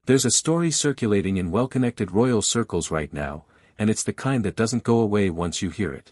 There's a story circulating in well-connected royal circles right now, and it's the kind that doesn't go away once you hear it.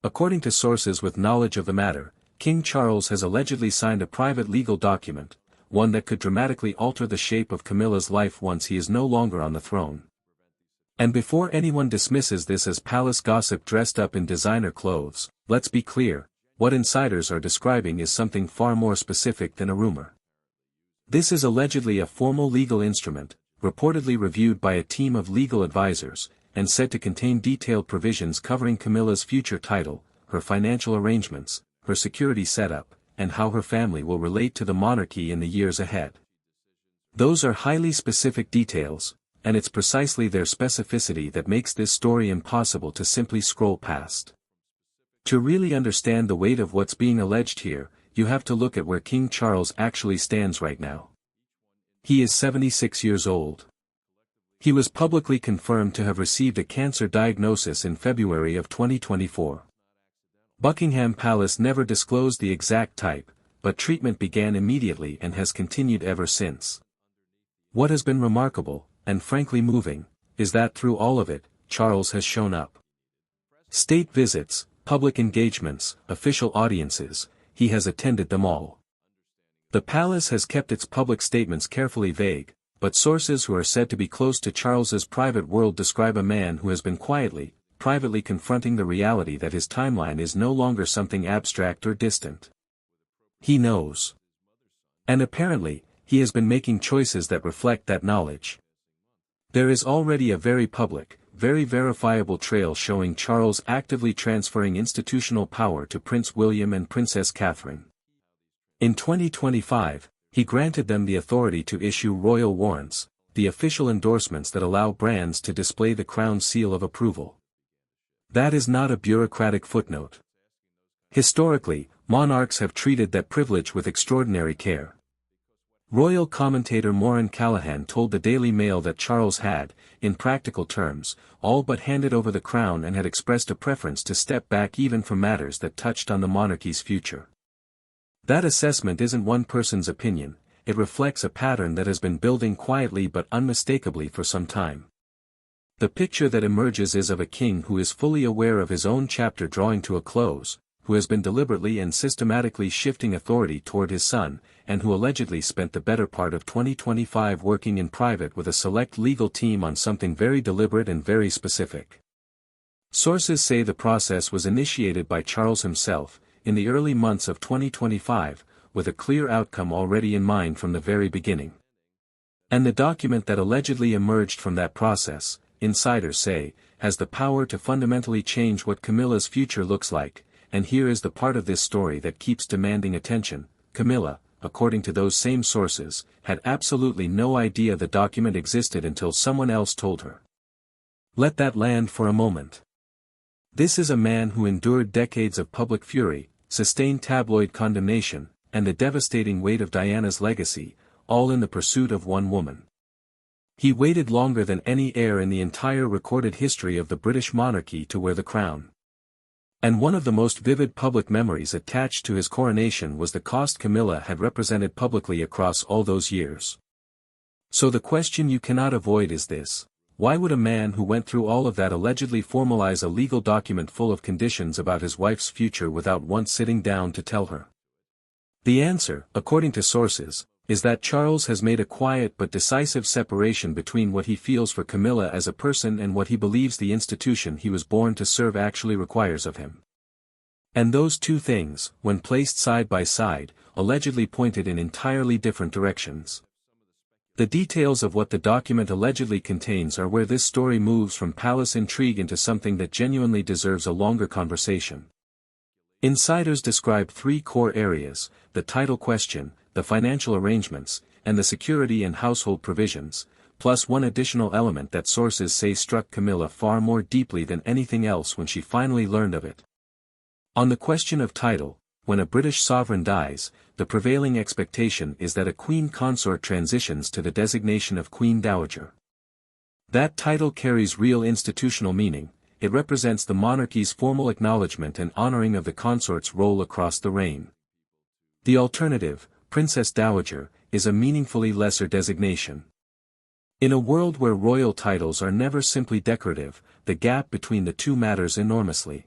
According to sources with knowledge of the matter, King Charles has allegedly signed a private legal document, one that could dramatically alter the shape of Camilla's life once he is no longer on the throne. And before anyone dismisses this as palace gossip dressed up in designer clothes, let's be clear, what insiders are describing is something far more specific than a rumor. This is allegedly a formal legal instrument, reportedly reviewed by a team of legal advisors, and said to contain detailed provisions covering Camilla's future title, her financial arrangements, her security setup, and how her family will relate to the monarchy in the years ahead. Those are highly specific details, and it's precisely their specificity that makes this story impossible to simply scroll past. To really understand the weight of what's being alleged here, you have to look at where King Charles actually stands right now. He is 76 years old. He was publicly confirmed to have received a cancer diagnosis in February of 2024. Buckingham Palace never disclosed the exact type, but treatment began immediately and has continued ever since. What has been remarkable, and frankly moving, is that through all of it, Charles has shown up. State visits, public engagements, official audiences, he has attended them all. The palace has kept its public statements carefully vague, but sources who are said to be close to Charles's private world describe a man who has been privately confronting the reality that his timeline is no longer something abstract or distant. He knows. And apparently, he has been making choices that reflect that knowledge. There is already a very public, very verifiable trail showing Charles actively transferring institutional power to Prince William and Princess Catherine. In 2025, he granted them the authority to issue royal warrants, the official endorsements that allow brands to display the crown seal of approval. That is not a bureaucratic footnote. Historically, monarchs have treated that privilege with extraordinary care. Royal commentator Maureen Callahan told the Daily Mail that Charles had, in practical terms, all but handed over the crown and had expressed a preference to step back even from matters that touched on the monarchy's future. That assessment isn't one person's opinion, it reflects a pattern that has been building quietly but unmistakably for some time. The picture that emerges is of a king who is fully aware of his own chapter drawing to a close, who has been deliberately and systematically shifting authority toward his son, and who allegedly spent the better part of 2025 working in private with a select legal team on something very deliberate and very specific. Sources say the process was initiated by Charles himself, in the early months of 2025, with a clear outcome already in mind from the very beginning. And the document that allegedly emerged from that process, insiders say, has the power to fundamentally change what Camilla's future looks like, and here is the part of this story that keeps demanding attention. Camilla, according to those same sources, had absolutely no idea the document existed until someone else told her. Let that land for a moment. This is a man who endured decades of public fury, sustained tabloid condemnation, and the devastating weight of Diana's legacy, all in the pursuit of one woman. He waited longer than any heir in the entire recorded history of the British monarchy to wear the crown. And one of the most vivid public memories attached to his coronation was the cost Camilla had represented publicly across all those years. So the question you cannot avoid is this: why would a man who went through all of that allegedly formalize a legal document full of conditions about his wife's future without once sitting down to tell her? The answer, according to sources, is that Charles has made a quiet but decisive separation between what he feels for Camilla as a person and what he believes the institution he was born to serve actually requires of him. And those two things, when placed side by side, allegedly pointed in entirely different directions. The details of what the document allegedly contains are where this story moves from palace intrigue into something that genuinely deserves a longer conversation. Insiders describe three core areas: the title question, the financial arrangements, and the security and household provisions, plus one additional element that sources say struck Camilla far more deeply than anything else when she finally learned of it. On the question of title, when a British sovereign dies, the prevailing expectation is that a queen consort transitions to the designation of Queen Dowager. That title carries real institutional meaning. It represents the monarchy's formal acknowledgement and honoring of the consort's role across the reign. The alternative, Princess Dowager, is a meaningfully lesser designation. In a world where royal titles are never simply decorative, the gap between the two matters enormously.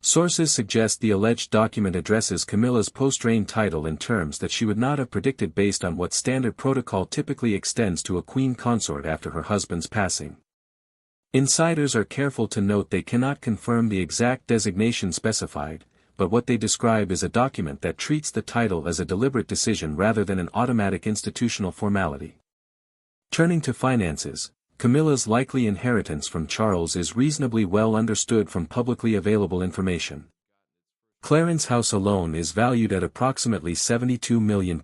Sources suggest the alleged document addresses Camilla's post-reign title in terms that she would not have predicted based on what standard protocol typically extends to a queen consort after her husband's passing. Insiders are careful to note they cannot confirm the exact designation specified, but what they describe is a document that treats the title as a deliberate decision rather than an automatic institutional formality. Turning to finances, Camilla's likely inheritance from Charles is reasonably well understood from publicly available information. Clarence House alone is valued at approximately £72 million.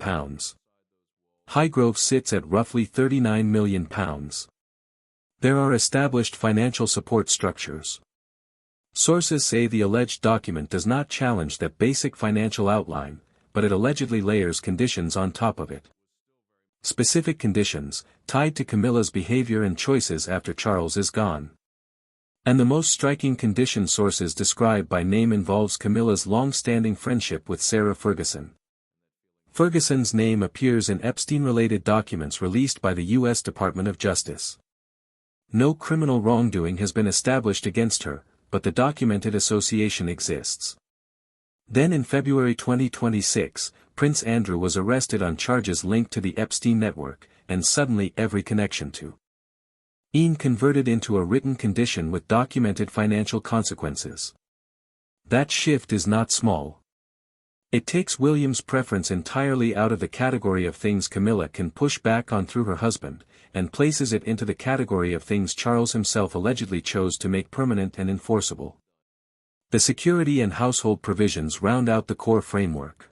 Highgrove sits at roughly £39 million. There are established financial support structures. Sources say the alleged document does not challenge that basic financial outline, but it allegedly layers conditions on top of it. Specific conditions, tied to Camilla's behavior and choices after Charles is gone. And the most striking condition sources describe by name involves Camilla's long-standing friendship with Sarah Ferguson. Ferguson's name appears in Epstein-related documents released by the U.S. Department of Justice. No criminal wrongdoing has been established against her, but the documented association exists. Then in February 2026, Prince Andrew was arrested on charges linked to the Epstein network, and suddenly every connection to Ian converted into a written condition with documented financial consequences. That shift is not small. It takes William's preference entirely out of the category of things Camilla can push back on through her husband, and places it into the category of things Charles himself allegedly chose to make permanent and enforceable. The security and household provisions round out the core framework.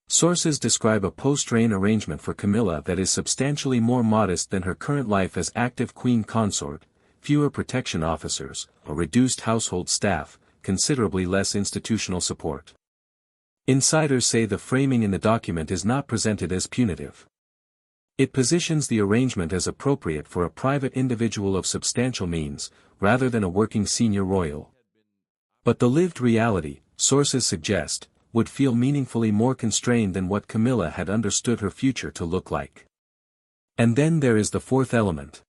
Sources describe a post-reign arrangement for Camilla that is substantially more modest than her current life as active queen consort, fewer protection officers, a reduced household staff, considerably less institutional support. Insiders say the framing in the document is not presented as punitive. It positions the arrangement as appropriate for a private individual of substantial means, rather than a working senior royal. But the lived reality, sources suggest, would feel meaningfully more constrained than what Camilla had understood her future to look like. And then there is the fourth element.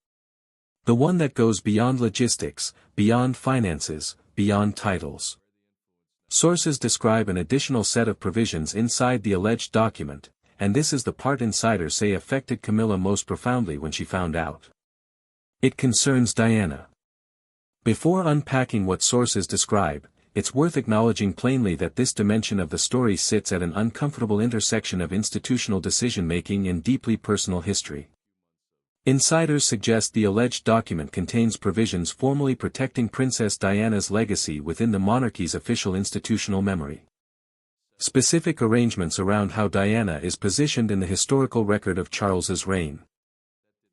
The one that goes beyond logistics, beyond finances, beyond titles. Sources describe an additional set of provisions inside the alleged document, and this is the part insiders say affected Camilla most profoundly when she found out. It concerns Diana. Before unpacking what sources describe, it's worth acknowledging plainly that this dimension of the story sits at an uncomfortable intersection of institutional decision-making and deeply personal history. Insiders suggest the alleged document contains provisions formally protecting Princess Diana's legacy within the monarchy's official institutional memory. Specific arrangements around how Diana is positioned in the historical record of Charles's reign.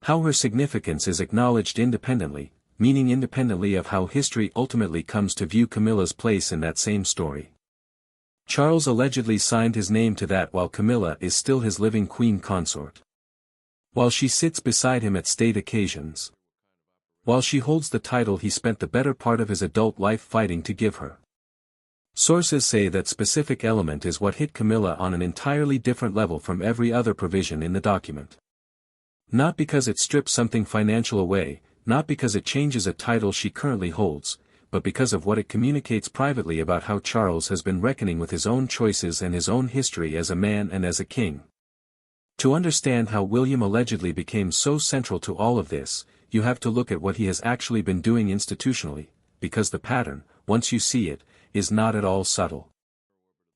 How her significance is acknowledged independently, meaning independently of how history ultimately comes to view Camilla's place in that same story. Charles allegedly signed his name to that while Camilla is still his living queen consort. While she sits beside him at state occasions. While she holds the title he spent the better part of his adult life fighting to give her. Sources say that specific element is what hit Camilla on an entirely different level from every other provision in the document. Not because it strips something financial away, not because it changes a title she currently holds, but because of what it communicates privately about how Charles has been reckoning with his own choices and his own history as a man and as a king. To understand how William allegedly became so central to all of this, you have to look at what he has actually been doing institutionally, because the pattern, once you see it, is not at all subtle.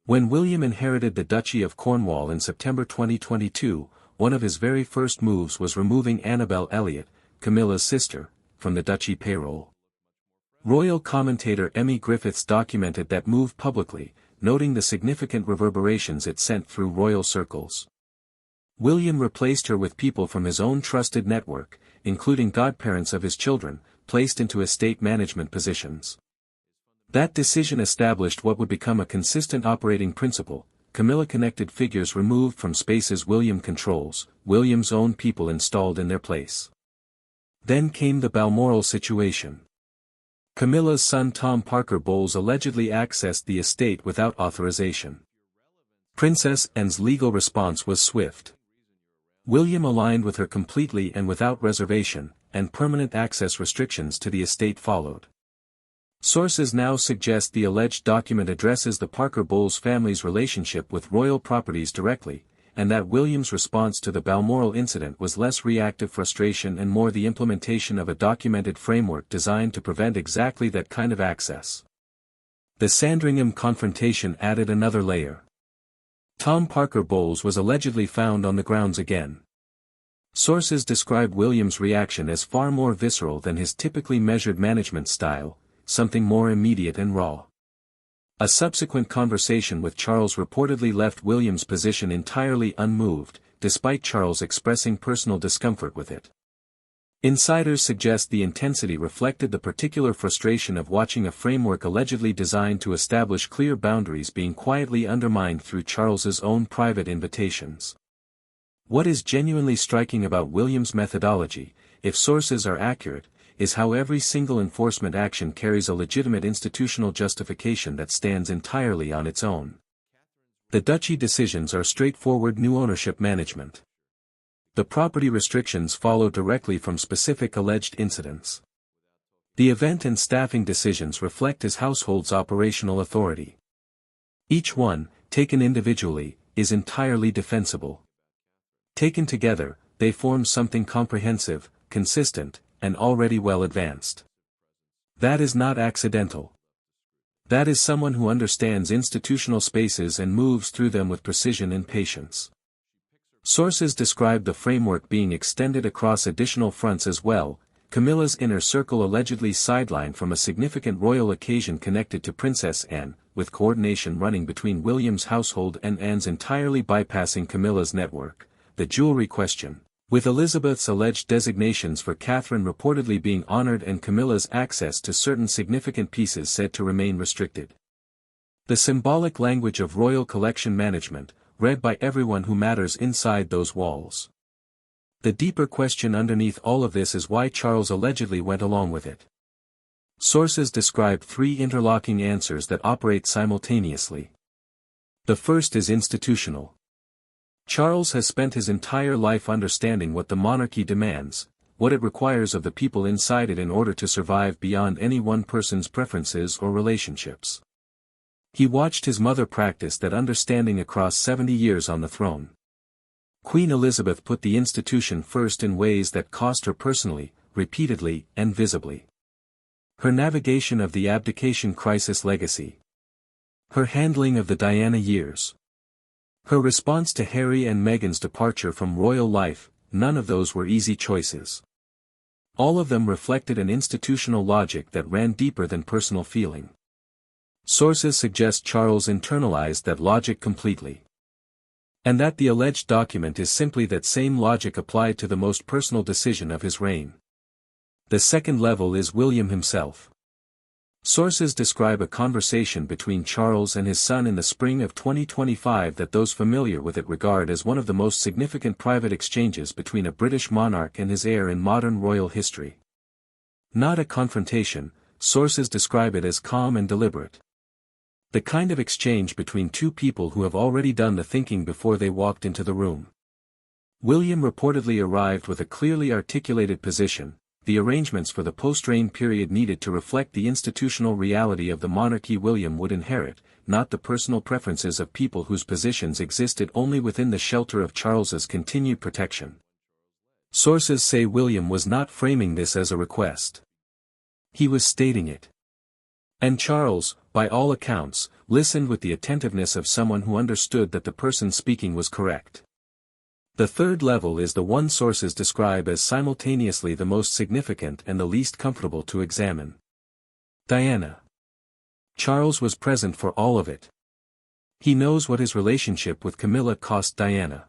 When William inherited the Duchy of Cornwall in September 2022, one of his very first moves was removing Annabel Elliot, Camilla's sister, from the duchy payroll. Royal commentator Emmy Griffiths documented that move publicly, noting the significant reverberations it sent through royal circles. William replaced her with people from his own trusted network, including godparents of his children, placed into estate management positions. That decision established what would become a consistent operating principle: Camilla-connected figures removed from spaces William controls, William's own people installed in their place. Then came the Balmoral situation. Camilla's son Tom Parker Bowles allegedly accessed the estate without authorization. Princess Anne's legal response was swift. William aligned with her completely and without reservation, and permanent access restrictions to the estate followed. Sources now suggest the alleged document addresses the Parker Bowles family's relationship with royal properties directly, and that William's response to the Balmoral incident was less reactive frustration and more the implementation of a documented framework designed to prevent exactly that kind of access. The Sandringham confrontation added another layer. Tom Parker Bowles was allegedly found on the grounds again. Sources describe William's reaction as far more visceral than his typically measured management style, something more immediate and raw. A subsequent conversation with Charles reportedly left William's position entirely unmoved, despite Charles expressing personal discomfort with it. Insiders suggest the intensity reflected the particular frustration of watching a framework allegedly designed to establish clear boundaries being quietly undermined through Charles's own private invitations. What is genuinely striking about William's methodology, if sources are accurate, is how every single enforcement action carries a legitimate institutional justification that stands entirely on its own. The duchy decisions are straightforward new ownership management. The property restrictions follow directly from specific alleged incidents. The event and staffing decisions reflect his household's operational authority. Each one, taken individually, is entirely defensible. Taken together, they form something comprehensive, consistent, and already well advanced. That is not accidental. That is someone who understands institutional spaces and moves through them with precision and patience. Sources describe the framework being extended across additional fronts as well. Camilla's inner circle allegedly sidelined from a significant royal occasion connected to Princess Anne, with coordination running between William's household and Anne's entirely bypassing Camilla's network. The jewelry question, with Elizabeth's alleged designations for Catherine reportedly being honored and Camilla's access to certain significant pieces said to remain restricted. The symbolic language of royal collection management, read by everyone who matters inside those walls. The deeper question underneath all of this is why Charles allegedly went along with it. Sources describe three interlocking answers that operate simultaneously. The first is institutional. Charles has spent his entire life understanding what the monarchy demands, what it requires of the people inside it in order to survive beyond any one person's preferences or relationships. He watched his mother practice that understanding across 70 years on the throne. Queen Elizabeth put the institution first in ways that cost her personally, repeatedly, and visibly. Her navigation of the abdication crisis legacy. Her handling of the Diana years. Her response to Harry and Meghan's departure from royal life, none of those were easy choices. All of them reflected an institutional logic that ran deeper than personal feeling. Sources suggest Charles internalized that logic completely. And that the alleged document is simply that same logic applied to the most personal decision of his reign. The second level is William himself. Sources describe a conversation between Charles and his son in the spring of 2025 that those familiar with it regard as one of the most significant private exchanges between a British monarch and his heir in modern royal history. Not a confrontation, sources describe it as calm and deliberate. The kind of exchange between two people who have already done the thinking before they walked into the room. William reportedly arrived with a clearly articulated position. The arrangements for the post-reign period needed to reflect the institutional reality of the monarchy William would inherit, not the personal preferences of people whose positions existed only within the shelter of Charles's continued protection. Sources say William was not framing this as a request. He was stating it. And Charles, by all accounts, listened with the attentiveness of someone who understood that the person speaking was correct. The third level is the one sources describe as simultaneously the most significant and the least comfortable to examine. Diana. Charles was present for all of it. He knows what his relationship with Camilla cost Diana.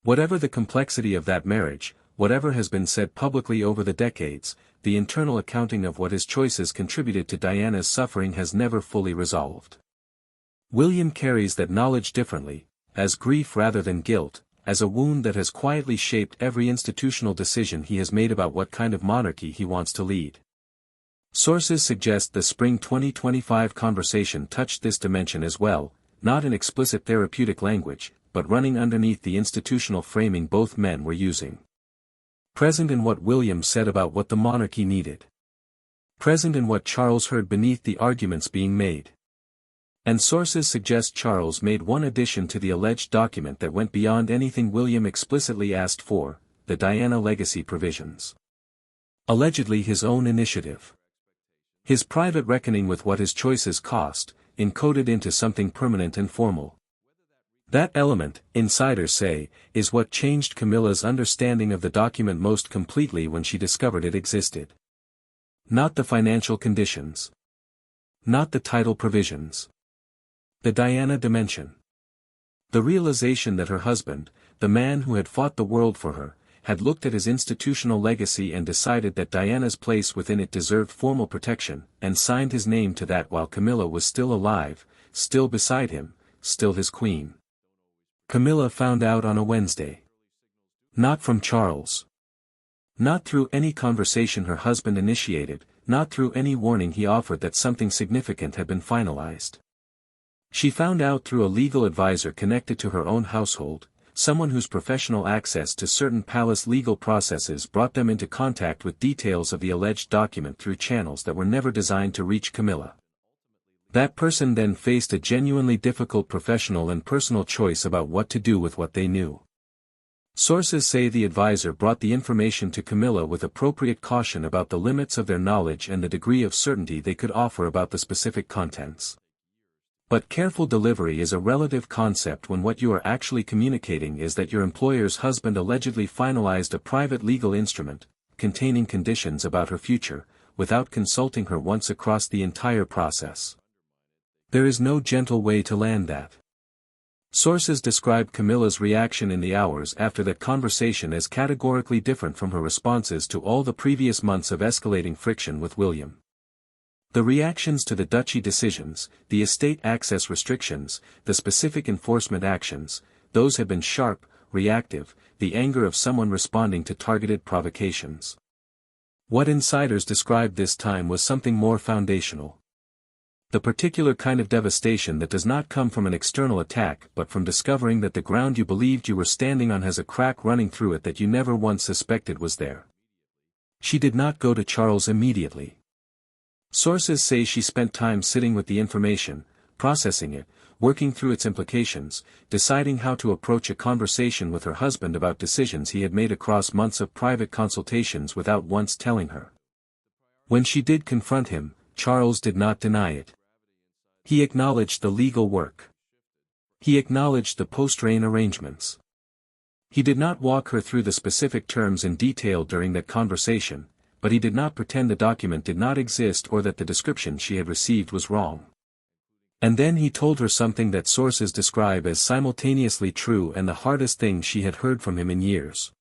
Whatever the complexity of that marriage, whatever has been said publicly over the decades, the internal accounting of what his choices contributed to Diana's suffering has never fully resolved. William carries that knowledge differently, as grief rather than guilt, as a wound that has quietly shaped every institutional decision he has made about what kind of monarchy he wants to lead. Sources suggest the spring 2025 conversation touched this dimension as well, not in explicit therapeutic language, but running underneath the institutional framing both men were using. Present in what William said about what the monarchy needed. Present in what Charles heard beneath the arguments being made. And sources suggest Charles made one addition to the alleged document that went beyond anything William explicitly asked for, the Diana legacy provisions. Allegedly his own initiative. His private reckoning with what his choices cost, encoded into something permanent and formal. That element, insiders say, is what changed Camilla's understanding of the document most completely when she discovered it existed. Not the financial conditions. Not the title provisions. The Diana dimension. The realization that her husband, the man who had fought the world for her, had looked at his institutional legacy and decided that Diana's place within it deserved formal protection, and signed his name to that while Camilla was still alive, still beside him, still his queen. Camilla found out on a Wednesday. Not from Charles. Not through any conversation her husband initiated, not through any warning he offered that something significant had been finalized. She found out through a legal advisor connected to her own household, someone whose professional access to certain palace legal processes brought them into contact with details of the alleged document through channels that were never designed to reach Camilla. That person then faced a genuinely difficult professional and personal choice about what to do with what they knew. Sources say the advisor brought the information to Camilla with appropriate caution about the limits of their knowledge and the degree of certainty they could offer about the specific contents. But careful delivery is a relative concept when what you are actually communicating is that your employer's husband allegedly finalized a private legal instrument, containing conditions about her future, without consulting her once across the entire process. There is no gentle way to land that. Sources describe Camilla's reaction in the hours after that conversation as categorically different from her responses to all the previous months of escalating friction with William. The reactions to the duchy decisions, the estate access restrictions, the specific enforcement actions, those had been sharp, reactive, the anger of someone responding to targeted provocations. What insiders described this time was something more foundational. The particular kind of devastation that does not come from an external attack but from discovering that the ground you believed you were standing on has a crack running through it that you never once suspected was there. She did not go to Charles immediately. Sources say she spent time sitting with the information, processing it, working through its implications, deciding how to approach a conversation with her husband about decisions he had made across months of private consultations without once telling her. When she did confront him, Charles did not deny it. He acknowledged the legal work. He acknowledged the post-reign arrangements. He did not walk her through the specific terms in detail during that conversation, but he did not pretend the document did not exist or that the description she had received was wrong. And then he told her something that sources describe as simultaneously true and the hardest thing she had heard from him in years.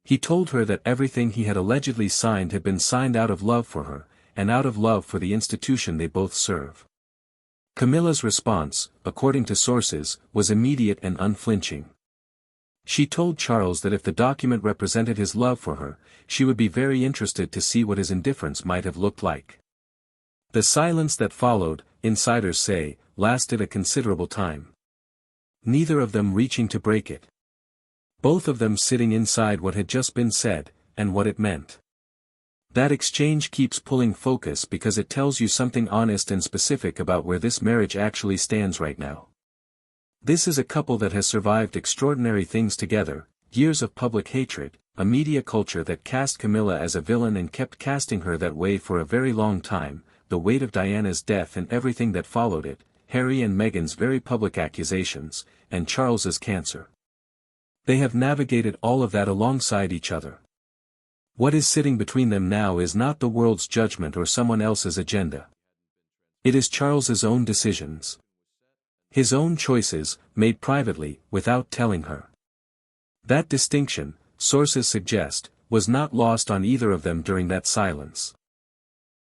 He told her that everything he had allegedly signed had been signed out of love for her, and out of love for the institution they both serve. Camilla's response, according to sources, was immediate and unflinching. She told Charles that if the document represented his love for her, she would be very interested to see what his indifference might have looked like. The silence that followed, insiders say, lasted a considerable time. Neither of them reaching to break it. Both of them sitting inside what had just been said, and what it meant. That exchange keeps pulling focus because it tells you something honest and specific about where this marriage actually stands right now. This is a couple that has survived extraordinary things together, years of public hatred, a media culture that cast Camilla as a villain and kept casting her that way for a very long time, the weight of Diana's death and everything that followed it, Harry and Meghan's very public accusations, and Charles's cancer. They have navigated all of that alongside each other. What is sitting between them now is not the world's judgment or someone else's agenda. It is Charles's own decisions. His own choices, made privately, without telling her. That distinction, sources suggest, was not lost on either of them during that silence.